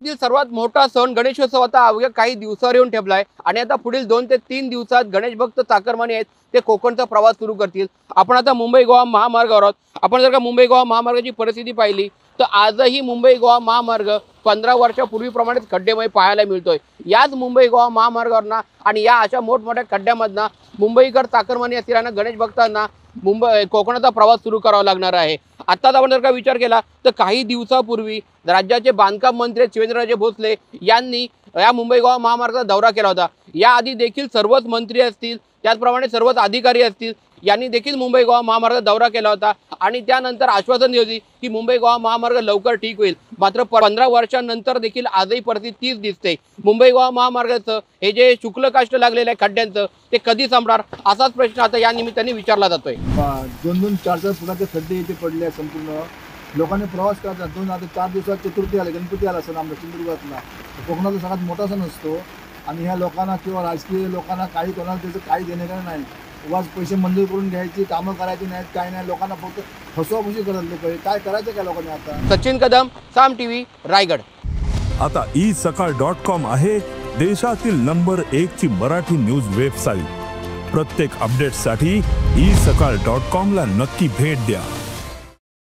सर्वात मोठा सण गणेशोत्सव आता अवघ्या काही दिवसावर येऊन ठेपलाय आणि आता पुढील 2 ते 3 दिवसात गणेश भक्त चाकरमानी आहेत ते कोकणचा प्रवास सुरू करतील। आपण आता मुंबई गोवा महामार्गावर आहोत। आपण जर का मुंबई गोवा महामार्गाची परिस्थिती पाहिली तर आजही मुंबई गोवा महामार्ग 15 वर्षापूर्वीप्रमाणेच खड्डेमय पाहायला मिळतोय। याच मुंबई गोवा महामार्गावरना आणि या अशा मोठमोठ्या खड्ड्यामधनं मुंबईकर चाकरमानी असलेल्या गणेश भक्तांना कोकणाचा प्रवास सुरू करावा लागणार आहे। आत्ताच आपण जर का विचार केला तर काही दिवसापूर्वी राज्याचे बांधकाम मंत्री शिवेंद्रराजे भोसले यांनी या मुंबई गोवा महामार्गाचा दौरा केला होता। याआधी देखील सर्वच मंत्री असतील त्याचप्रमाणे सर्वच अधिकारी असतील यांनी देखील मुंबई गोवा महामार्गाचा दौरा केला होता आणि त्यानंतर आश्वासन दिले की मुंबई गोवा महामार्ग लवकर ठीक होईल। मात्र 15 वर्षांनंतर देखील आजही परिस्थिती तीच दिसते। मुंबई गोवा महामार्गाचं हे जे शुक्ल काष्ट लागलेलं आहे खड्ड्यांचं ते कधी संपणार असाच प्रश्न आता या निमित्ताने विचारला जातोय। 2-2, 4-4 फुटाचे खड्डे इथे पडले आहेत। संपूर्ण लोकांनी प्रवास करतात। 2 आता 4 दिवसात चतुर्थी आले, गणपती आला सण आमच्या सिंधुदुर्गातला कोकणाचा सगळ्यात मोठा सण असतो आणि ह्या लोकांना किंवा राजकीय लोकांना काही कोणाला त्याचं काही देणं नाही। उगाच पैसे मंजूर करून घ्यायची, कामं करायची नाहीत, काय नाही, लोकांना फक्त फसवाफसवी करत लोक। काय करायचं काय लोकांनी आता? सचिन कदम, साम टीव्ही, रायगड। आता isakal.com आहे देशातील नंबर 1 ची मराठी न्यूज वेबसाईट। प्रत्येक अपडेटसाठी isakal.com ला नक्की भेट द्या।